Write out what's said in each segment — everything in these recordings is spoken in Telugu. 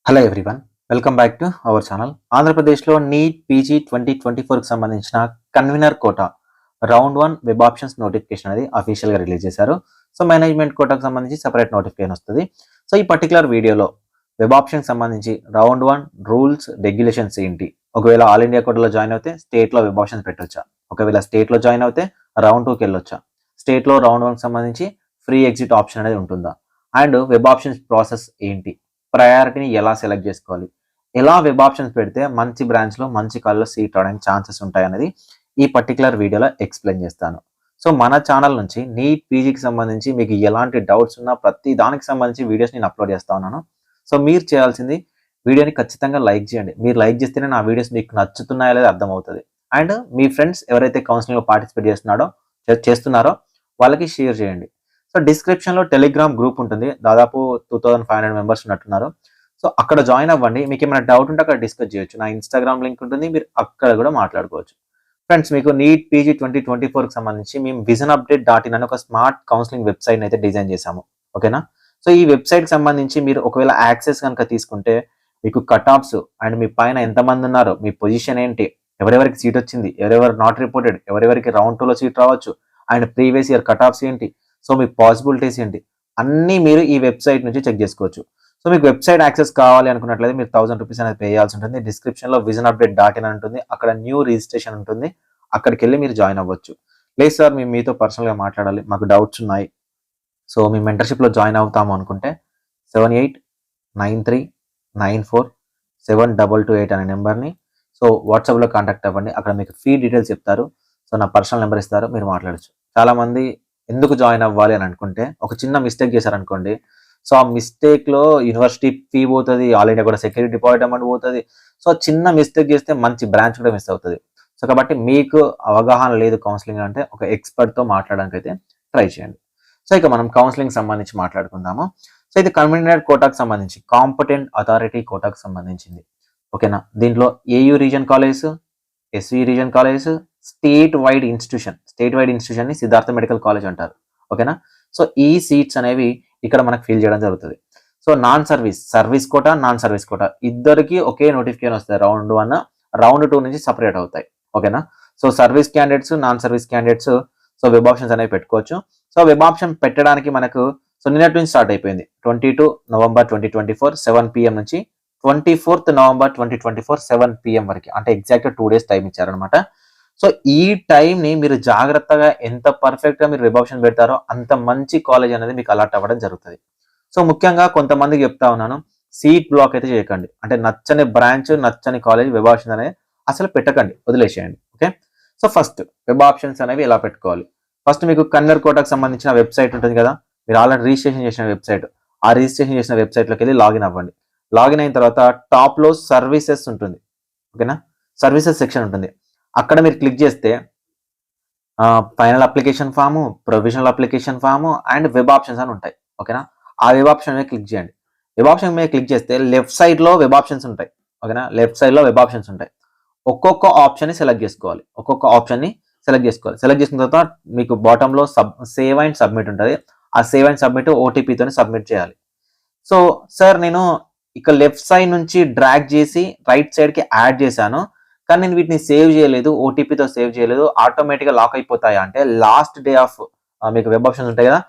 Hello everyone, welcome back to our channel. ఆంధ్రప్రదేశ్లో నీట్ పీజీ 2024కి సంబంధించిన convener quota round 1 web options notification అనేది అఫీషియల్గా రిలీజ్ చేశారు. సో మేనేజ్మెంట్ కోటాకు సంబంధించి సెపరేట్ నోటిఫికేషన్ వస్తుంది. సో ఈ పర్టికులర్ వీడియోలో వెబ్ ఆప్షన్కి సంబంధించి రౌండ్ 1 రూల్స్ రెగ్యులేషన్స్ ఏంటి, ఒకవేళ ఆల్ ఇండియా కోటాలో జాయిన్ అవుతే స్టేట్లో వెబ్ ఆప్షన్స్ పెట్టొచ్చా, ఒకవేళ స్టేట్లో జాయిన్ అవుతే రౌండ్ 2కి వెళ్ళొచ్చా, స్టేట్లో రౌండ్ 1కి సంబంధించి ఫ్రీ ఎగ్జిట్ ఆప్షన్ అనేది ఉంటుందా, అండ్ వెబ్ ఆప్షన్స్ ప్రాసెస్ ఏంటి, ప్రయారిటీని ఎలా సెలెక్ట్ చేసుకోవాలి, ఎలా వెబ్ ఆప్షన్స్ పెడితే మంచి బ్రాంచ్లో మంచి కాలేజ్లో సీట్ రావడానికి ఛాన్సెస్ ఉంటాయి అనేది ఈ పర్టికులర్ వీడియోలో ఎక్స్ప్లెయిన్ చేస్తాను. సో మన ఛానల్ నుంచి నీట్ పీజీకి సంబంధించి మీకు ఎలాంటి డౌట్స్ ఉన్నా ప్రతి దానికి సంబంధించి వీడియోస్ నేను అప్లోడ్ చేస్తా ఉన్నాను. సో మీరు చేయాల్సింది వీడియోని ఖచ్చితంగా లైక్ చేయండి. మీరు లైక్ చేస్తేనే నా వీడియోస్ మీకు నచ్చుతున్నాయో లేదో అర్థమవుతుంది. అండ్ మీ ఫ్రెండ్స్ ఎవరైతే కౌన్సిలింగ్లో పార్టిసిపేట్ చేస్తున్నారో వాళ్ళకి షేర్ చేయండి. సో డిస్క్రిప్షన్లో టెలిగ్రామ్ గ్రూప్ ఉంటుంది, దాదాపు 2500 మెంబర్స్ ఉన్నట్టున్నారు. సో అక్కడ జాయిన్ అవ్వండి. మీకు ఏమైనా డౌట్ ఉంటే అక్కడ డిస్కస్ చేయొచ్చు. నా ఇన్స్టాగ్రామ్ లింక్ ఉంటుంది, మీరు అక్కడ కూడా మాట్లాడుకోవచ్చు. ఫ్రెండ్స్, మీకు నీట్ పీజీ 2024కి సంబంధించి మేము visionupdate.in అని ఒక స్మార్ట్ కౌన్సిలింగ్ వెబ్సైట్ అయితే డిజైన్ చేశాము. ఓకేనా? సో ఈ వెబ్సైట్కి సంబంధించి మీరు ఒకవేళ యాక్సెస్ కనుక తీసుకుంటే మీకు కట్ ఆఫ్స్ అండ్ మీ పైన ఎంతమంది ఉన్నారో, మీ పొజిషన్ ఏంటి, ఎవరెవరికి సీట్ వచ్చింది, ఎవరెవరు నాట్ రిపోర్టెడ్, ఎవరెవరికి రౌండ్ 2లో సీట్ రావచ్చు, and previous year cut offs ఏంటి, సో మీ పాసిబిలిటీస్ ఏంటి, అన్నీ మీరు ఈ వెబ్సైట్ నుంచి చెక్ చేసుకోవచ్చు. సో మీకు వెబ్సైట్ యాక్సెస్ కావాలి అనుకున్నట్లయితే మీరు 1000 రూపీస్ అనేది పే చేయాల్సి ఉంటుంది. డిస్క్రిప్షన్లో visionupdate.in అని ఉంటుంది, అక్కడ న్యూ రిజిస్ట్రేషన్ ఉంటుంది, అక్కడికి వెళ్ళి మీరు జాయిన్ అవ్వచ్చు. లేదు సార్, మేము మీతో పర్సనల్గా మాట్లాడాలి, మాకు డౌట్స్ ఉన్నాయి, సో మీ మెంటర్షిప్లో జాయిన్ అవుతాము అనుకుంటే 7893947228 అనే నెంబర్ని సో వాట్సాప్లో కాంటాక్ట్ అవ్వండి. అక్కడ మీకు ఫీ డీటెయిల్స్ చెప్తారు. సో నా పర్సనల్ నెంబర్ ఇస్తారు, మీరు మాట్లాడచ్చు. చాలామంది ఎందుకు జాయిన్ అవ్వాలి అని అనుకుంటే ఒక చిన్న మిస్టేక్ చేశారనుకోండి, సో ఆ మిస్టేక్లో యూనివర్సిటీ ఫీ పోతుంది, ఆల్ ఇండియా కూడా సెక్యూరిటీ డిపార్ట్మెంట్ పోతుంది. సో చిన్న మిస్టేక్ చేస్తే మంచి బ్రాంచ్ కూడా మిస్ అవుతుంది. సో కాబట్టి మీకు అవగాహన లేదు కౌన్సిలింగ్ అంటే ఒక ఎక్స్పర్ట్తో మాట్లాడడానికి అయితే ట్రై చేయండి. సో ఇక మనం కౌన్సిలింగ్ సంబంధించి మాట్లాడుకుందాము. సో ఇది కన్వీనర్ కోటాకు సంబంధించి, కాంపిటెంట్ అథారిటీ కోటాకు సంబంధించింది. ఓకేనా? దీంట్లో AU region college, SV region college, state wide ఇన్స్టిట్యూషన్ని సిద్ధార్థ మెడికల్ కాలేజ్ అంటారు. ఓకేనా? సో ఈ సీట్స్ అనేవి ఇక్కడ మనకు ఫిల్ చేయడం జరుగుతుంది. So service quota, non service quota ఇద్దరికి ఒకే నోటిఫికేషన్ వస్తాయి. రౌండ్ 1, రౌండ్ 2 నుంచి సపరేట్ అవుతాయి. ఓకేనా? So service candidates, non service candidates so web options అనేవి పెట్టుకోవచ్చు. సో వెబ్ ఆప్షన్ పెట్టడానికి మనకు సో నిన్నటి నుంచి స్టార్ట్ అయిపోయింది. 22 నవంబర్ 2024 7 PM నుంచి 24th నవంబర్ 2024 7 PM వరకు, అంటే ఎగ్జాక్ట్ 2 days టైం ఇచ్చారనమాట. సో ఈ టైంని మీరు జాగ్రత్తగా ఎంత పర్ఫెక్ట్గా మీరు వెబ్ ఆప్షన్ పెడతారో అంత మంచి కాలేజ్ అనేది మీకు అలాట్ అవ్వడం జరుగుతుంది. సో ముఖ్యంగా కొంతమందికి చెప్తా ఉన్నాను, సీట్ బ్లాక్ అయితే చేయకండి. అంటే నచ్చని బ్రాంచ్, నచ్చని కాలేజ్ వెబ్ ఆప్షన్ అనేది అసలు పెట్టకండి, వదిలేసేయండి. Okay? So first web options అనేవి ఎలా పెట్టుకోవాలి. ఫస్ట్ మీకు కన్వీనర్ కోటాకు సంబంధించిన వెబ్సైట్ ఉంటుంది కదా, మీరు ఆల్రెడీ రిజిస్ట్రేషన్ చేసిన వెబ్సైట్, ఆ రిజిస్ట్రేషన్ చేసిన వెబ్సైట్లోకి వెళ్ళి లాగిన్ అవ్వండి. లాగిన్ అయిన తర్వాత టాప్లో సర్వీసెస్ ఉంటుంది. ఓకేనా? సర్వీసెస్ సెక్షన్ ఉంటుంది. అక్కడ మీరు క్లిక్ చేస్తే final application form, provisional application form and web options అని ఉంటాయి. ఓకేనా? ఆ వెబ్ ఆప్షన్ మీద క్లిక్ చేయండి. వెబ్ ఆప్షన్ మీద క్లిక్ చేస్తే లెఫ్ట్ సైడ్లో వెబ్ ఆప్షన్స్ ఉంటాయి. ఓకేనా? లెఫ్ట్ సైడ్లో వెబ్ ఆప్షన్స్ ఉంటాయి. ఒక్కొక్క ఆప్షన్ని సెలెక్ట్ చేసుకోవాలి. సెలెక్ట్ చేసుకున్న తర్వాత మీకు బాటంలో సేవ్ అండ్ సబ్మిట్ ఉంటుంది. ఆ సేవ్ అండ్ సబ్మిట్ ఓటీపీతో సబ్మిట్ చేయాలి. సో సార్, నేను ఇక్కడ లెఫ్ట్ సైడ్ నుంచి డ్రాగ్ చేసి రైట్ సైడ్కి యాడ్ చేశాను, కానీ నేను వీటిని సేవ్ చేయలేదు, ఓటీపీతో సేవ్ చేయలేదు, ఆటోమేటిక్గా లాక్ అయిపోతాయా అంటే లాస్ట్ డే ఆఫ్ మీకు వెబ్ ఆప్షన్స్ ఉంటాయి కదా,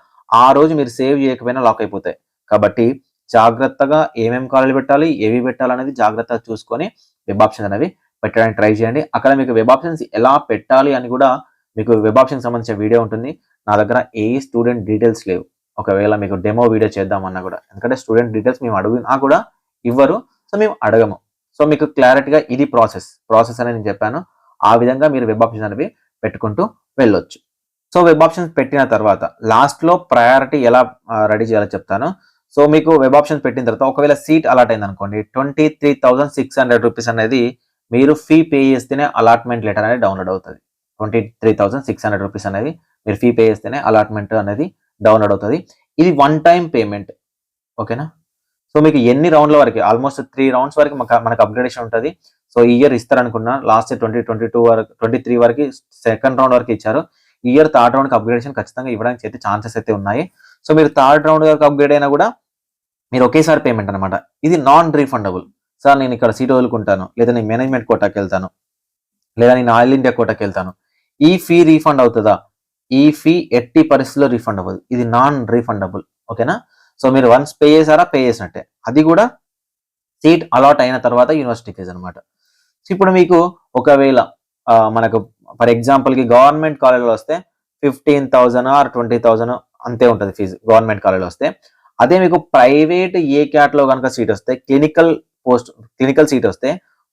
ఆ రోజు మీరు సేవ్ చేయకపోయినా లాక్ అయిపోతాయి. కాబట్టి జాగ్రత్తగా ఏమేమి కాలేజీలు పెట్టాలి, ఏవి పెట్టాలనేది జాగ్రత్తగా చూసుకొని వెబ్ ఆప్షన్స్ అనేవి పెట్టడానికి ట్రై చేయండి. అక్కడ మీకు వెబ్ ఆప్షన్స్ ఎలా పెట్టాలి అని కూడా మీకు వెబ్ ఆప్షన్కి సంబంధించిన వీడియో ఉంటుంది. నా దగ్గర ఏ స్టూడెంట్ డీటెయిల్స్ లేవు, ఒకవేళ మీకు డెమో వీడియో చేద్దామన్నా కూడా, ఎందుకంటే స్టూడెంట్ డీటెయిల్స్ మేము అడిగినా కూడా ఇవ్వరు, సో మేము అడగము. సో మీకు క్లారిటీగా ఇది ప్రాసెస్ అనేది నేను చెప్పాను. ఆ విధంగా మీరు వెబ్ ఆప్షన్స్ అనేవి పెట్టుకుంటూ వెళ్ళొచ్చు. సో వెబ్ ఆప్షన్స్ పెట్టిన తర్వాత లాస్ట్లో ప్రయారిటీ ఎలా రెడీ చేయాలో చెప్తాను. సో మీకు వెబ్ ఆప్షన్స్ పెట్టిన తర్వాత ఒకవేళ సీట్ అలాట్ అయింది అనుకోండి, 23,600 రూపీస్ అనేది మీరు ఫీ పే చేస్తేనే అలాట్మెంట్ లెటర్ అనేది డౌన్లోడ్ అవుతుంది. 23,600 రూపీస్ అనేది మీరు ఫీ పే చేస్తేనే అలాట్మెంట్ అనేది డౌన్లోడ్ అవుతుంది. ఇది 1 time పేమెంట్. ఓకేనా? సో మీకు ఎన్ని రౌండ్ల వరకు, ఆల్మోస్ట్ 3 rounds వరకు మనకు అప్గ్రేడేషన్ ఉంటుంది. సో ఈ ఇయర్ ఇస్తారనుకున్నా, లాస్ట్ 2022 వరకు 23 వరకు సెకండ్ రౌండ్ వరకు ఇచ్చారు. ఈ ఇయర్ థర్డ్ రౌండ్కి అప్గ్రేడేషన్ ఖచ్చితంగా ఇవ్వడానికి అయితే ఛాన్సెస్ అయితే ఉన్నాయి. సో మీరు థర్డ్ రౌండ్ వరకు అప్గ్రేడ్ అయినా కూడా మీరు ఒకేసారి పేమెంట్ అనమాట. ఇది నాన్ రీఫండబుల్. సార్ నేను ఇక్కడ సీట్ వదులుకుంటాను, లేదా నేను మేనేజ్మెంట్ కోటాకి వెళ్తాను, లేదా నేను ఆల్ ఇండియా కోటాకి వెళ్తాను, ఈ ఫీ రీఫండ్ అవుతుందా? ఈ ఫీ ఎట్టి పరిస్థితుల్లో రీఫండ్ అవ్వదు. ఇది నాన్ రీఫండబుల్. ఓకేనా? సో మీరు వన్స్ పే చేశారా, పే చేసినట్టే. అది కూడా సీట్ అలాట్ అయిన తర్వాత యూనివర్సిటీ ఫీజు అనమాట. సో ఇప్పుడు మీకు ఒకవేళ మనకు ఫర్ ఎగ్జాంపుల్కి గవర్నమెంట్ కాలేజ్లో వస్తే 15,000 ఆర్ 20,000 అంతే ఉంటుంది ఫీజు గవర్నమెంట్ కాలేజ్లో వస్తే. అదే మీకు ప్రైవేట్ ఏ క్యాట్లో కనుక సీట్ వస్తే, క్లినికల్ సీట్ వస్తే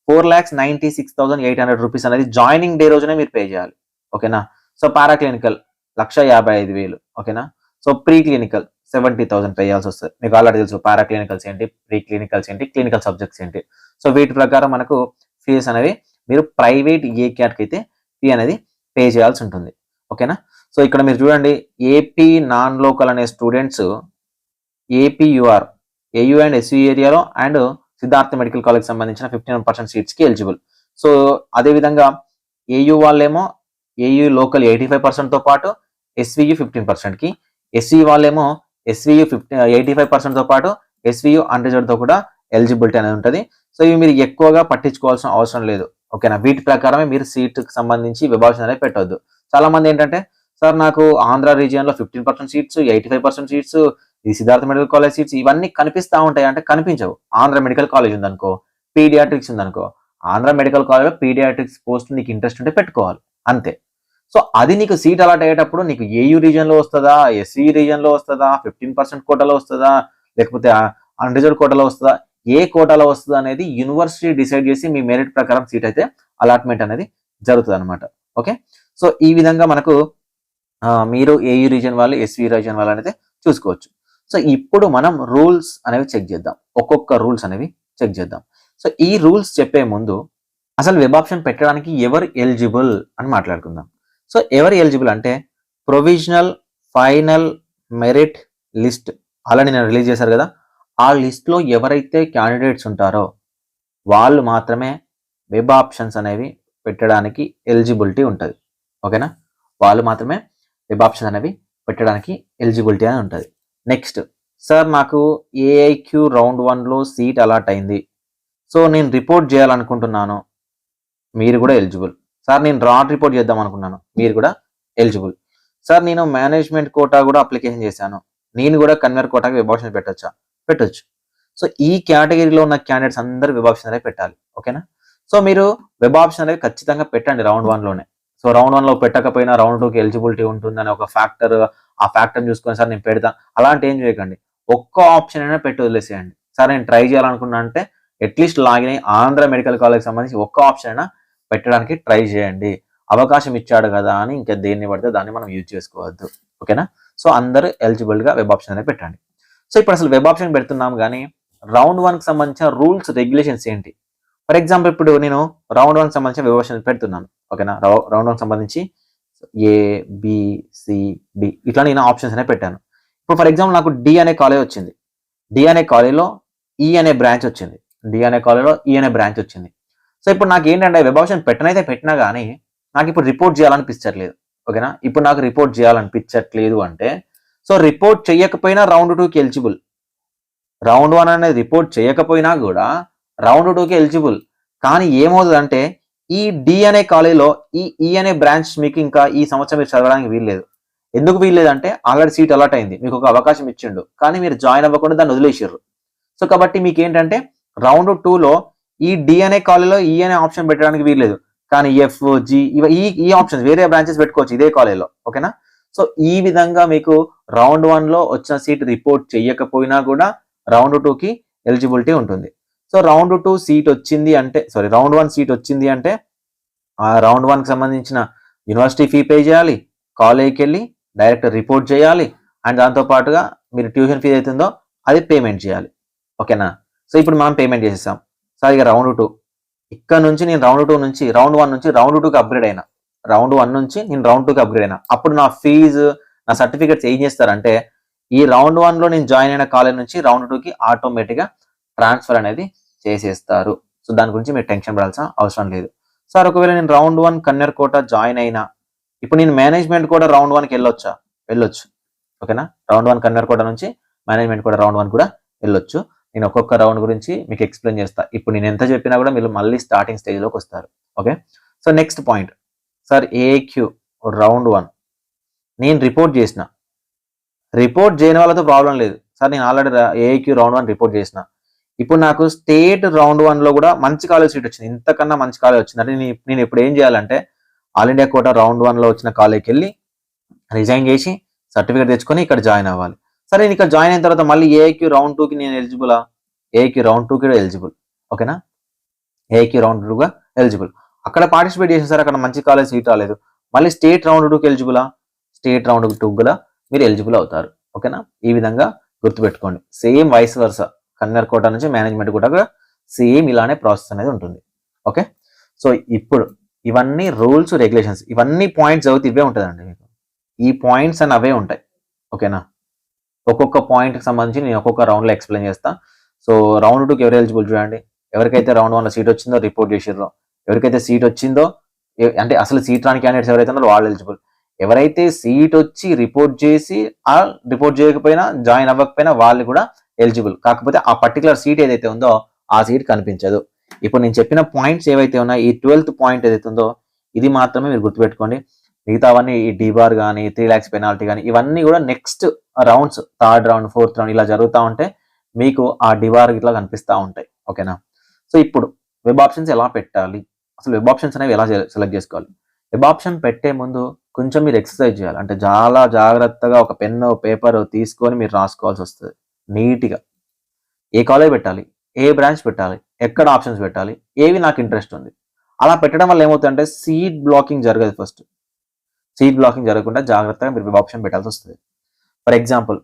4,96,800 రూపీస్ అనేది జాయినింగ్ డే రోజునే మీరు పే చేయాలి. ఓకేనా? సో పారాక్లినికల్ 1,55,000. ఓకేనా? సో ప్రీ క్లినికల్ 70,000 పే చేయాల్సి వస్తుంది. మీకు ఆల్రెడీ తెలుసు పారాక్లినికల్స్ ఏంటి, ప్రీ క్లినికల్స్ ఏంటి, క్లినికల్ సబ్జెక్ట్స్ ఏంటి. సో వీటి ప్రకారం మనకు ఫీజు అనేవి మీరు ప్రైవేట్ ఏ క్యాట్కి అయితే ఫీ అనేది పే చేయాల్సి ఉంటుంది. ఓకేనా? సో ఇక్కడ మీరు చూడండి, ఏపీ నాన్ లోకల్ అనే స్టూడెంట్స్ ఏపీయూఆర్, ఏయూ అండ్ ఎస్యూ ఏరియాలో అండ్ సిద్ధార్థ మెడికల్ కాలేజ్ సంబంధించిన 51% సీట్స్కి ఎలిజిబుల్. సో అదేవిధంగా ఏయూ వాళ్ళేమో ఏయూ లోకల్ 85%తో పాటు ఎస్వీయూ 15%కి, ఎస్వీ వాళ్ళేమో ఎస్వీయూ 85%తో పాటు ఎస్వీయూ అన్రిజర్వ్డ్తో కూడా ఎలిజిబిలిటీ అనేది ఉంటుంది. సో ఇవి మీరు ఎక్కువగా పట్టించుకోవాల్సిన అవసరం లేదు. ఓకేనా? వీటి ప్రకారమే మీరు సీట్కి సంబంధించి విభాషణ అనేది పెట్టవద్దు. చాలా మంది ఏంటంటే, సార్ నాకు ఆంధ్ర రీజియన్లో 15% సీట్స్, 85% సీట్స్, ఈ సిద్ధార్థ మెడికల్ కాలేజ్ సీట్స్ ఇవన్నీ కనిపిస్తూ ఉంటాయి అంటే కనిపించవు. ఆంధ్ర మెడికల్ కాలేజ్ ఉందనుకో, పీడియాట్రిక్స్ ఉందనుకో, ఆంధ్ర మెడికల్ కాలేజ్లో పీడియాట్రిక్స్ పోస్ట్ నీకు ఇంట్రెస్ట్ ఉంటే పెట్టుకోవాలి అంతే. సో అది నీకు సీట్ అలాట్ అయ్యేటప్పుడు నీకు ఏయూ రీజియన్లో వస్తుందా, ఎస్సీ రీజియన్లో వస్తుందా, 15% కోటాలో వస్తుందా, లేకపోతే అన్రిజర్వ్ కోటాలో వస్తుందా, ఏ కోటాలో వస్తుందా అనేది యూనివర్సిటీ డిసైడ్ చేసి మీ మెరిట్ ప్రకారం సీట్ అయితే అలాట్మెంట్ అనేది జరుగుతుంది అనమాట. ఓకే? సో ఈ విధంగా మనకు మీరు ఏయూ రీజియన్ వాళ్ళు, ఎస్వీ రీజియన్ వాళ్ళు అనేది చూసుకోవచ్చు. సో ఇప్పుడు మనం రూల్స్ అనేవి చెక్ చేద్దాం. ఒక్కొక్క రూల్స్ అనేవి చెక్ చేద్దాం. సో ఈ రూల్స్ చెప్పే ముందు అసలు వెబ్ ఆప్షన్ పెట్టడానికి ఎవరు ఎలిజిబుల్ అని మాట్లాడుకుందాం. సో ఎవరు ఎలిజిబుల్ అంటే provisional, final, merit list already నేను రిలీజ్ చేశారు కదా, ఆ లిస్ట్లో ఎవరైతే క్యాండిడేట్స్ ఉంటారో వాళ్ళు మాత్రమే వెబ్ ఆప్షన్స్ అనేవి పెట్టడానికి ఎలిజిబిలిటీ ఉంటుంది. ఓకేనా? వాళ్ళు మాత్రమే వెబ్ ఆప్షన్స్ అనేవి పెట్టడానికి ఎలిజిబిలిటీ అని ఉంటుంది. నెక్స్ట్, సార్ నాకు ఏఐక్యూ రౌండ్ 1లో సీట్ అలాట్ అయింది, సో నేను రిపోర్ట్ చేయాలనుకుంటున్నాను, మీరు కూడా ఎలిజిబుల్. సార్ నేను రాడ్ రిపోర్ట్ చేద్దాం అనుకున్నాను, మీరు కూడా ఎలిజిబుల్. సార్ నేను మేనేజ్మెంట్ కోటా కూడా అప్లికేషన్ చేశాను, నేను కూడా కన్వీనర్ కోటాకి వెబ్ ఆప్షన్ పెట్టొచ్చా? పెట్టొచ్చు. సో ఈ కేటగిరీలో ఉన్న క్యాండిడేట్స్ అందరూ వెబ్ ఆప్షన్ అనేవి పెట్టాలి. ఓకేనా? సో మీరు వెబ్ ఆప్షన్ అనేవి ఖచ్చితంగా పెట్టండి రౌండ్ 1లోనే. సో రౌండ్ 1లో పెట్టకపోయినా రౌండ్ 2కి ఎలిజిబిలిటీ ఉంటుందని ఒక ఫ్యాక్టర్, ఆ ఫ్యాక్టర్ చూసుకొని సార్ నేను పెడతా అలాంటి ఏం చేయకండి. ఒక్క ఆప్షన్ అయినా పెట్టి వదిలేసేయండి. సార్ నేను ట్రై చేయాలనుకున్నా అంటే అట్లీస్ట్ లాగిన్ అయ్యి ఆంధ్ర మెడికల్ కాలేజ్ సంబంధించి ఒక్క ఆప్షన్ అయినా పెట్టడానికి ట్రై చేయండి. అవకాశం ఇచ్చాడు కదా అని ఇంకా దేన్ని పడితే దాన్ని మనం యూజ్ చేసుకోవద్దు. ఓకేనా? సో అందరూ ఎలిజిబుల్గా వెబ్ ఆప్షన్ అనేది పెట్టండి. సో ఇప్పుడు అసలు వెబ్ ఆప్షన్ పెడుతున్నాం కానీ రౌండ్ 1కి సంబంధించిన రూల్స్, రెగ్యులేషన్స్ ఏంటి? ఫర్ ఎగ్జాంపుల్ ఇప్పుడు నేను రౌండ్ 1కి సంబంధించిన వెబ్ ఆప్షన్ పెడుతున్నాను. ఓకేనా? రౌండ్ 1కి సంబంధించి ABCD ఇట్లా నేను ఆప్షన్స్ అనేవి పెట్టాను. ఇప్పుడు ఫర్ ఎగ్జాంపుల్ నాకు డి అనే కాలేజ్ వచ్చింది, డి అనే కాలేజ్లో ఈ అనే బ్రాంచ్ వచ్చింది, డి అనే కాలేజ్లో ఈ అనే బ్రాంచ్ వచ్చింది. సో ఇప్పుడు నాకు ఏంటంటే వెబ్ ఆప్షన్ పెట్టనైతే పెట్టినా కానీ నాకు ఇప్పుడు రిపోర్ట్ చేయాలనిపించట్లేదు. ఓకేనా? ఇప్పుడు నాకు రిపోర్ట్ చేయాలనిపించట్లేదు అంటే సో రిపోర్ట్ చేయకపోయినా రౌండ్ 2కి ఎలిజిబుల్. రౌండ్ 1 అనేది రిపోర్ట్ చేయకపోయినా కూడా రౌండ్ 2కి ఎలిజిబుల్. కానీ ఏమవుతుందంటే ఈ డి అనే కాలేజ్లో ఈ అనే బ్రాంచ్ మీకు ఇంకా ఈ సంవత్సరం మీరు చదవడానికి వీల్లేదు. ఎందుకు వీల్లేదంటే ఆల్రెడీ సీట్ అలాట్ అయింది, మీకు ఒక అవకాశం ఇచ్చిండు, కానీ మీరు జాయిన్ అవ్వకుండా దాన్ని వదిలేసారు. సో కాబట్టి మీకు ఏంటంటే రౌండ్ 2లో ఈ డి అనే కాలేజ్లో ఈ అనే ఆప్షన్ పెట్టడానికి వీల్లేదు, కానీ ఎఫ్, జి ఈ ఆప్షన్స్ వేరే బ్రాంచెస్ పెట్టుకోవచ్చు ఇదే కాలేజ్లో. ఓకేనా? సో ఈ విధంగా మీకు రౌండ్ 1లో వచ్చిన సీట్ రిపోర్ట్ చేయకపోయినా కూడా రౌండ్ 2కి ఎలిజిబిలిటీ ఉంటుంది. సో రౌండ్ 2 సీట్ వచ్చింది అంటే రౌండ్ 1 సీట్ వచ్చింది అంటే ఆ రౌండ్ 1కి సంబంధించిన యూనివర్సిటీ ఫీ పే చేయాలి, కాలేజ్కి వెళ్ళి డైరెక్ట్ రిపోర్ట్ చేయాలి, అండ్ దాంతోపాటుగా మీరు ట్యూషన్ ఫీ అవుతుందో అది పేమెంట్ చేయాలి. ఓకేనా? సో ఇప్పుడు మనం పేమెంట్ చేసేసాం. సార్ ఇక రౌండ్ 2 ఇక్కడ నుంచి నేను రౌండ్ 1 నుంచి రౌండ్ 2కి అప్గ్రేడ్ అయినా, రౌండ్ 1 నుంచి నేను రౌండ్ 2కి అప్గ్రేడ్ అయినా, అప్పుడు నా ఫీజు, నా సర్టిఫికేట్స్ ఏం చేస్తారంటే ఈ రౌండ్ 1లో నేను జాయిన్ అయిన కాలేజ్ నుంచి రౌండ్ 2కి ఆటోమేటిక్గా ట్రాన్స్ఫర్ అనేది చేసేస్తారు. సో దాని గురించి మీరు టెన్షన్ పడాల్సిన అవసరం లేదు. సార్ ఒకవేళ నేను రౌండ్ 1 కన్వీనర్ కోటా జాయిన్ అయినా ఇప్పుడు నేను మేనేజ్మెంట్ కూడా రౌండ్ 1కి వెళ్ళొచ్చా? వెళ్ళొచ్చు. ఓకేనా? రౌండ్ 1 కన్వీనర్ కోటా నుంచి మేనేజ్మెంట్ కూడా రౌండ్ 1 కూడా వెళ్ళొచ్చు. నేను ఒక్కొక్క రౌండ్ గురించి మీకు ఎక్స్ప్లెయిన్ చేస్తా. ఇప్పుడు నేను ఎంత చెప్పినా కూడా మీరు మళ్ళీ స్టార్టింగ్ స్టేజ్లోకి వస్తారు. Okay, so next point sir, AQ round 1 నేను రిపోర్ట్ చేసిన. రిపోర్ట్ చేయని వాళ్ళతో ప్రాబ్లం లేదు సార్, నేను ఆల్రెడీ ఏక్యూ రౌండ్ 1 రిపోర్ట్ చేసిన. ఇప్పుడు నాకు స్టేట్ రౌండ్ 1లో కూడా మంచి కాలేజ్ సీట్ వచ్చింది, ఇంతకన్నా మంచి కాలేజ్ వచ్చిందంటే నేను ఇప్పుడు ఏం చేయాలంటే ఆల్ ఇండియా కోటా రౌండ్ 1లో వచ్చిన కాలేజ్కి వెళ్ళి రిజైన్ చేసి సర్టిఫికేట్ తెచ్చుకొని ఇక్కడ జాయిన్ అవ్వాలి. సరే, నేను ఇక్కడ జాయిన్ అయిన తర్వాత మళ్ళీ ఏక్యూ రౌండ్ 2కి నేను ఎలిజిబులా? ఏక్యూ రౌండ్ 2కి ఎలిజిబుల్. ఓకేనా, ఏక్యూ రౌండ్ 2గా ఎలిజిబుల్. అక్కడ పార్టిసిపేట్ చేసిన సార్, అక్కడ మంచి కాలేజ్ సీట్ రాలేదు, మళ్ళీ స్టేట్ రౌండ్ 2కి ఎలిజిబులా? స్టేట్ రౌండ్ 2 కూడా మీరు ఎలిజిబుల్ అవుతారు. ఓకేనా, ఈ విధంగా గుర్తుపెట్టుకోండి. సేమ్ వైస్ వర్స, కన్నర్ కోటా నుంచి మేనేజ్మెంట్ కూడా సేమ్ ఇలానే ప్రాసెస్ అనేది ఉంటుంది. ఓకే, సో ఇప్పుడు ఇవన్నీ రూల్స్ రెగ్యులేషన్స్, ఇవన్నీ పాయింట్స్ చదివితే ఇవే ఉంటుందండి మీకు. ఈ పాయింట్స్ అని అవే ఉంటాయి. ఓకేనా, ఒక్కొక్క పాయింట్కి సంబంధించి నేను ఒక్కొక్క రౌండ్లో ఎక్స్ప్లెయిన్ చేస్తా. సో రౌండ్ 2కి ఎవరు ఎలిజిబుల్ చూడండి. ఎవరికైతే రౌండ్ 1లో సీట్ వచ్చిందో రిపోర్ట్ చేసిర్రో, ఎవరికైతే సీట్ వచ్చిందో, అంటే అసలు సీట్ రాని క్యాండిడేట్స్ ఎవరైతే ఉన్నారో వాళ్ళు ఎలిజిబుల్. ఎవరైతే సీట్ వచ్చి రిపోర్ట్ చేసి ఆ రిపోర్ట్ చేయకపోయినా జాయిన్ అవ్వకపోయినా వాళ్ళు కూడా ఎలిజిబుల్. కాకపోతే ఆ పర్టికులర్ సీట్ ఏదైతే ఉందో ఆ సీట్ కనిపించదు. ఇప్పుడు నేను చెప్పిన పాయింట్స్ ఏవైతే ఉన్నాయో, ఈ 12th పాయింట్ ఏదైతే ఉందో ఇది మాత్రమే మీరు గుర్తుపెట్టుకోండి. మిగతావన్నీ ఈ డీబార్ కానీ 3 lakhs పెనాల్టీ కానీ ఇవన్నీ కూడా next rounds, 3rd round 4th round ఇలా జరుగుతూ ఉంటే మీకు ఆ డిబార్ ఇట్లా కనిపిస్తూ ఉంటాయి. ఓకేనా, సో ఇప్పుడు వెబ్ ఆప్షన్స్ ఎలా పెట్టాలి, అసలు వెబ్ ఆప్షన్స్ అనేవి ఎలా సెలెక్ట్ చేసుకోవాలి? వెబ్ ఆప్షన్ పెట్టే ముందు కొంచెం మీరు ఎక్సర్సైజ్ చేయాలి. అంటే చాలా జాగ్రత్తగా ఒక పెన్ను పేపర్ తీసుకొని మీరు రాసుకోవాల్సి వస్తుంది నీట్గా. ఏ కాలేజ్ పెట్టాలి, ఏ బ్రాంచ్ పెట్టాలి, ఎక్కడ ఆప్షన్స్ పెట్టాలి, ఏవి నాకు ఇంట్రెస్ట్ ఉంది. అలా పెట్టడం వల్ల ఏమవుతుందంటే సీట్ బ్లాకింగ్ జరగదు. ఫస్ట్ సీట్ బ్లాకింగ్ జరగకుండా జాగ్రత్తగా మీరు వెబ్ ఆప్షన్ పెట్టాల్సి వస్తుంది. ఫర్ ఎగ్జాంపుల్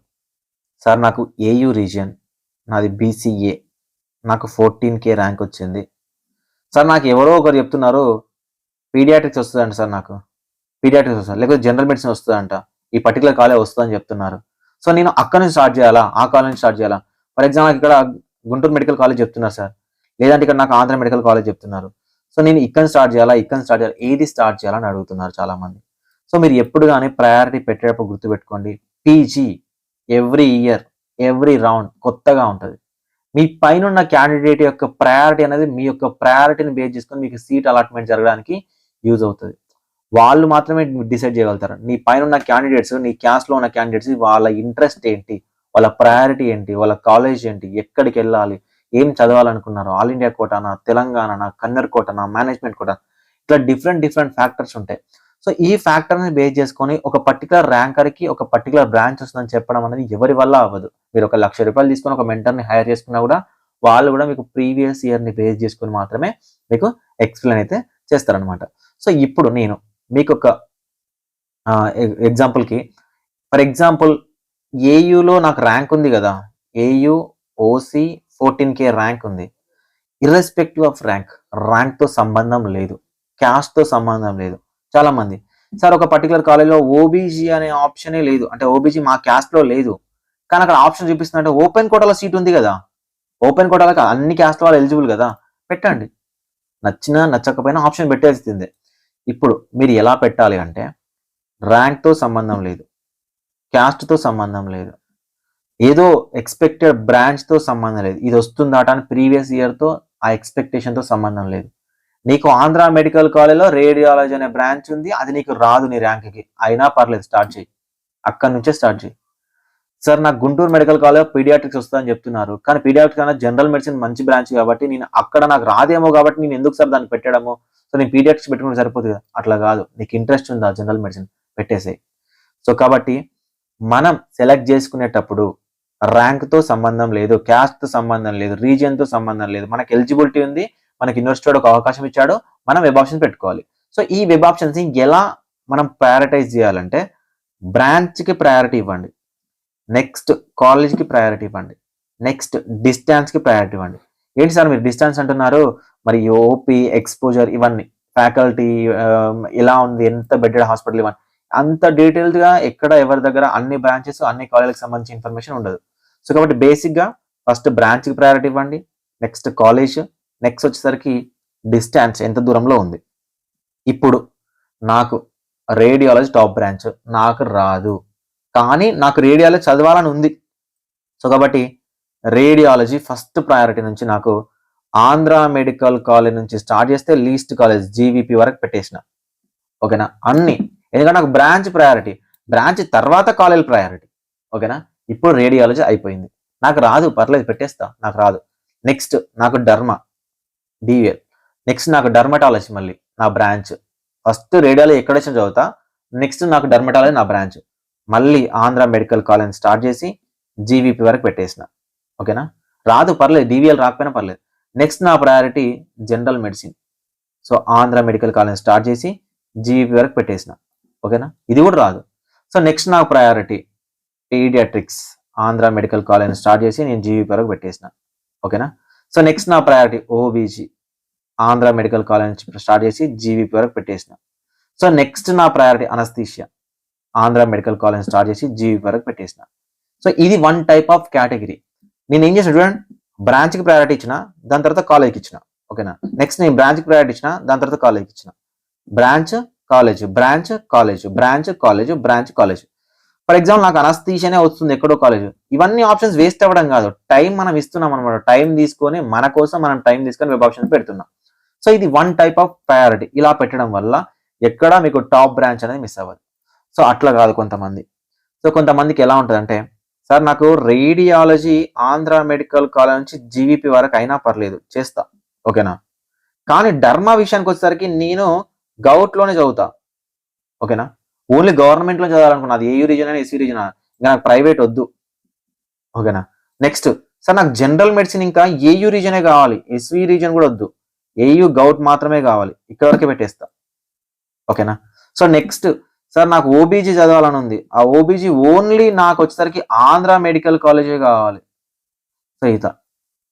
సార్, నాకు ఏయూ రీజియన్, నాది బీసీఏ, నాకు 14K ర్యాంక్ వచ్చింది సార్. నాకు ఎవరో ఒకరు చెప్తున్నారు పీడియాట్రిక్స్ వస్తుందంట సార్, నాకు పీడియాట్రిక్స్ వస్తుంది, లేకపోతే జనరల్ మెడిసిన్ వస్తుందంట, ఈ పర్టికులర్ కాలేజ్ వస్తుందని చెప్తున్నారు. సో నేను అక్కడ నుంచి స్టార్ట్ చేయాలా, ఆ కాలేజ్ నుంచి స్టార్ట్ చేయాలా? ఫర్ ఎగ్జాంపుల్ ఇక్కడ గుంటూరు మెడికల్ కాలేజ్ చెప్తున్నారు సార్, లేదంటే ఇక్కడ నాకు ఆంధ్ర మెడికల్ కాలేజ్ చెప్తున్నారు. సో నేను ఇక్కడ స్టార్ట్ చేయాలా, ఇక్కడ స్టార్ట్ చేయాలా, ఏది స్టార్ట్ చేయాలని అడుగుతున్నారు చాలా మంది. సో మీరు ఎప్పుడు కానీ ప్రయారిటీ పెట్టేటప్పుడు గుర్తుపెట్టుకోండి, PG every year every round కొత్తగా ఉంటుంది. మీ పైన ఉన్న క్యాండిడేట్ యొక్క ప్రయారిటీ అనేది మీ యొక్క ప్రయారిటీని బేస్ చేసుకొని మీకు సీట్ అలాట్మెంట్ జరగడానికి యూజ్ అవుతుంది. వాళ్ళు మాత్రమే డిసైడ్ చేయగలుగుతారు. నీ పైన ఉన్న క్యాండిడేట్స్, నీ క్యాస్ట్లో ఉన్న క్యాండిడేట్స్ వాళ్ళ ఇంట్రెస్ట్ ఏంటి, వాళ్ళ ప్రయారిటీ ఏంటి, వాళ్ళ కాలేజ్ ఏంటి, ఎక్కడికి వెళ్ళాలి, ఏం చదవాలనుకున్నారు, ఆల్ ఇండియా కోటానా, తెలంగాణ, కన్నర్ కోటానా, మేనేజ్మెంట్ కోటా, ఇట్లా డిఫరెంట్ ఫ్యాక్టర్స్ ఉంటాయి. సో ఈ ఫ్యాక్టర్ని బేస్ చేసుకొని ఒక పర్టికులర్ ర్యాంకర్కి ఒక పర్టికులర్ బ్రాంచ్ వస్తుందని చెప్పడం అనేది ఎవరి వల్ల అవ్వదు. మీరు ఒక ₹1,00,000 తీసుకొని ఒక మెంటర్ని హైర్ చేసుకున్నా కూడా వాళ్ళు కూడా మీకు ప్రీవియస్ ఇయర్ని బేస్ చేసుకొని మాత్రమే మీకు ఎక్స్ప్లెయిన్ అయితే చేస్తారనమాట. సో ఇప్పుడు నేను మీకు ఒక ఎగ్జాంపుల్కి, ఫర్ ఎగ్జాంపుల్ ఏయూలో నాకు ర్యాంక్ ఉంది కదా, ఏయూ ఓసీ 14K ర్యాంక్ ఉంది. ఇర్రెస్పెక్టివ్ ఆఫ్ ర్యాంక్తో సంబంధం లేదు, క్యాస్ట్తో సంబంధం లేదు. చాలా మంది సార్ ఒక పర్టికులర్ కాలేజ్లో ఓబీజీ అనే ఆప్షనే లేదు, అంటే ఓబీజీ మా క్యాస్ట్లో లేదు, కానీ అక్కడ ఆప్షన్ చూపిస్తుందంటే ఓపెన్ కోటాలో సీట్ ఉంది కదా, ఓపెన్ కోటాలో అన్ని క్యాస్ట్ వాళ్ళు ఎలిజిబుల్ కదా, పెట్టండి. నచ్చినా నచ్చకపోయినా ఆప్షన్ పెట్టేసిందే. ఇప్పుడు మీరు ఎలా పెట్టాలి అంటే ర్యాంక్తో సంబంధం లేదు, క్యాస్ట్తో సంబంధం లేదు, ఏదో ఎక్స్పెక్టెడ్ బ్రాంచ్తో సంబంధం లేదు, ఇది వస్తుందాట అని ప్రీవియస్ ఇయర్తో ఆ ఎక్స్పెక్టేషన్తో సంబంధం లేదు. నీకు ఆంధ్ర మెడికల్ కాలేజ్లో రేడియాలజీ అనే బ్రాంచ్ ఉంది, అది నీకు రాదు నీ ర్యాంక్కి, అయినా పర్లేదు స్టార్ట్ చేయి, అక్కడి నుంచే స్టార్ట్ చేయి. సార్ నాకు గుంటూరు మెడికల్ కాలేజ్ పీడియాట్రిక్స్ వస్తుందని చెప్తున్నారు, కానీ పీడియాట్రిక్స్ అన్న జనరల్ మెడిసిన్ మంచి బ్రాంచ్ కాబట్టి నేను అక్కడ నాకు రాదేమో కాబట్టి నేను ఎందుకు సార్ దాన్ని పెట్టడము, సో నేను పీడియాట్రిక్స్ పెట్టుకుంటే సరిపోతుంది కదా. అట్లా కాదు, నీకు ఇంట్రెస్ట్ ఉందా జనరల్ మెడిసిన్ పెట్టేసాయి. సో కాబట్టి మనం సెలెక్ట్ చేసుకునేటప్పుడు ర్యాంక్తో సంబంధం లేదు, క్యాస్ట్తో సంబంధం లేదు, రీజియన్తో సంబంధం లేదు, మనకి ఎలిజిబిలిటీ ఉంది, మనకి యూనివర్సిటీ ఒక అవకాశం ఇచ్చాడు, మనం వెబ్ ఆప్షన్ పెట్టుకోవాలి. సో ఈ వెబ్ ఆప్షన్స్ ఎలా మనం ప్రయారిటైజ్ చేయాలంటే బ్రాంచ్కి ప్రయారిటీ ఇవ్వండి, నెక్స్ట్ కాలేజ్కి ప్రయారిటీ ఇవ్వండి, నెక్స్ట్ డిస్టెన్స్కి ప్రయారిటీ ఇవ్వండి. ఏంటి సార్ మీరు డిస్టెన్స్ అంటున్నారు, మరి ఓపీ ఎక్స్పోజర్ ఇవన్నీ ఫ్యాకల్టీ ఎలా ఉంది, ఎంత బెడెడ్ హాస్పిటల్, ఇవన్నీ అంత డీటెయిల్డ్గా ఎక్కడ ఎవరి దగ్గర అన్ని బ్రాంచెస్ అన్ని కాలేజ్కి సంబంధించిన ఇన్ఫర్మేషన్ ఉండదు. సో కాబట్టి బేసిక్గా ఫస్ట్ బ్రాంచ్కి ప్రయారిటీ ఇవ్వండి, నెక్స్ట్ కాలేజ్, నెక్స్ట్ వచ్చేసరికి డిస్టెన్స్ ఎంత దూరంలో ఉంది. ఇప్పుడు నాకు రేడియాలజీ టాప్ బ్రాంచ్ నాకు రాదు, కానీ నాకు రేడియాలజీ చదవాలని ఉంది. సో కాబట్టి రేడియాలజీ ఫస్ట్ ప్రయారిటీ నుంచి నాకు ఆంధ్ర మెడికల్ కాలేజ్ నుంచి స్టార్ట్ చేస్తే లీస్ట్ కాలేజ్ జీవీపీ వరకు పెట్టేసిన. ఓకేనా, అన్ని. ఎందుకంటే నాకు బ్రాంచ్ ప్రయారిటీ, బ్రాంచ్ తర్వాత కాలేజ్ ప్రయారిటీ. ఓకేనా, ఇప్పుడు రేడియాలజీ అయిపోయింది. నాకు రాదు, పర్లేదు పెట్టేస్తా, నాకు రాదు. నెక్స్ట్ నాకు డివిఎల్. నెక్స్ట్ నాకు డర్మటాలజీ, మళ్ళీ నా బ్రాంచ్. ఫస్ట్ రేడియాలజీ ఎక్కడ వచ్చినా చదువుతా, నెక్స్ట్ నాకు డర్మటాలజీ నా బ్రాంచ్. మళ్ళీ ఆంధ్ర మెడికల్ కాలేజ్ స్టార్ట్ చేసి జీవీపీ వరకు పెట్టేసిన. ఓకేనా, రాదు పర్లేదు, డివిఎల్ రాకపోయినా పర్లేదు. నెక్స్ట్ నా priority general medicine. So Andhra medical college start చేసి జీవీపీ వరకు పెట్టేసిన. ఓకేనా, ఇది కూడా రాదు. సో నెక్స్ట్ నా priority paediatrics. Andhra medical college start చేసి నేను జీవీపీ వరకు పెట్టేసిన. ఓకేనా, సో నెక్స్ట్ నా priority OBG. Andhra medical college start చేసి జీవీపీ వరకు పెట్టేసిన. సో నెక్స్ట్ నా priority anaesthesia. Andhra medical college start చేసి జీవీపీ వరకు పెట్టేసిన. సో ఇది వన్ టైప్ ఆఫ్ కేటగిరీ. నేను ఏం చేసిన చూడండి, బ్రాంచ్కి ప్రయారిటీ ఇచ్చిన, దాని తర్వాత కాలేజ్కి ఇచ్చిన. ఓకేనా, నెక్స్ట్ నేను బ్రాంచ్కి ప్రయారిటీ ఇచ్చిన, దాని తర్వాత కాలేజ్కి ఇచ్చిన. Branch college, branch college, branch college, branch college. For example నాకు అనస్థీషియానే వస్తుంది ఎక్కడో కాలేజ్. ఇవన్నీ ఆప్షన్స్ వేస్ట్ అవ్వడం కాదు, టైం మనం ఇస్తున్నాం అనమాట. టైం తీసుకొని మన కోసం మనం టైం తీసుకొని వెబ్ ఆప్షన్స్ పెడుతున్నాం. సో ఇది వన్ టైప్ ఆఫ్ ప్రయారిటీ. ఇలా పెట్టడం వల్ల ఎక్కడ మీకు టాప్ బ్రాంచ్ అనేది మిస్ అవ్వదు. సో అట్లా కాదు కొంతమంది. సో కొంతమందికి ఎలా ఉంటుంది అంటే, సార్ నాకు రేడియాలజీ ఆంధ్ర మెడికల్ కాలేజ్ నుంచి జీవీపీ వరకు అయినా పర్లేదు, చేస్తా. ఓకేనా, కానీ డర్మా విషయానికి వచ్చేసరికి నేను గౌట్లోనే చదువుతా. ఓకేనా, ఓన్లీ గవర్నమెంట్లో చదవాలనుకున్నా, అది ఏయూ రీజన్ అయినా ఎస్సీ రీజన్, ఇంకా నాకు ప్రైవేట్ వద్దు. ఓకేనా, నెక్స్ట్ సార్ నాకు జనరల్ మెడిసిన్ ఇంకా ఏయూ రీజనే కావాలి, ఎస్వీ రీజన్ కూడా వద్దు, ఏయూ గౌట్ మాత్రమే కావాలి, ఇక్కడ వరకే పెట్టేస్తా. ఓకేనా, సో నెక్స్ట్ సార్ నాకు ఓబీజీ చదవాలని ఉంది, ఆ ఓబీజీ ఓన్లీ నాకు వచ్చేసరికి ఆంధ్ర మెడికల్ కాలేజే కావాలి. సో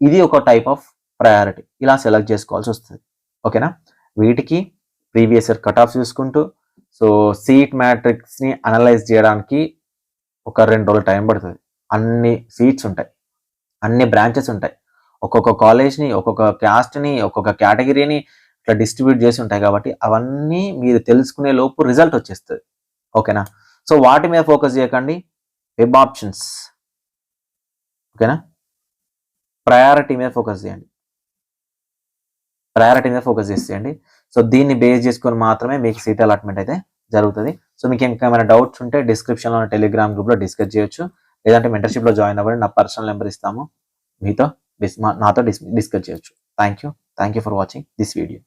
ఇది ఒక టైప్ ఆఫ్ ప్రయారిటీ. ఇలా సెలెక్ట్ చేసుకోవాల్సి వస్తుంది. ఓకేనా, వీటికి ప్రీవియస్ ఇయర్ కట్ ఆఫ్ చూసుకుంటూ, సో సీట్ మ్యాట్రిక్స్ని అనలైజ్ చేయడానికి ఒక 2 రోజులు టైం పడుతుంది. అన్ని సీట్స్ ఉంటాయి, అన్ని బ్రాంచెస్ ఉంటాయి, ఒక్కొక్క కాలేజ్ని, ఒక్కొక్క క్యాస్ట్ని, ఒక్కొక్క కేటగిరీని ఇట్లా డిస్ట్రిబ్యూట్ చేసి ఉంటాయి. కాబట్టి అవన్నీ మీరు తెలుసుకునే లోపు రిజల్ట్ వచ్చేస్తుంది. ఓకేనా, సో వాటి మీద ఫోకస్ చేయకండి, వెబ్ ఆప్షన్స్. ఓకేనా, ప్రయారిటీ మీద ఫోకస్ చేయండి, ప్రయారిటీ మీద ఫోకస్ చేసేయండి. సో దీన్ని బేస్ చేసుకొని మాత్రమే మీకు సీట్ అలాట్మెంట్ అయితే జరుగుతుంది. సో మీకు ఇంకేమైనా డౌట్స్ ఉంటే డిస్క్రిప్షన్లో టెలిగ్రామ్ గ్రూప్లో డిస్కస్ చేయొచ్చు, లేదంటే మెంటర్షిప్లో జాయిన్ అవ్వండి, నా పర్సనల్ నెంబర్ ఇస్తాము, నాతో డిస్కస్ చేయొచ్చు. Thank you for watching this video.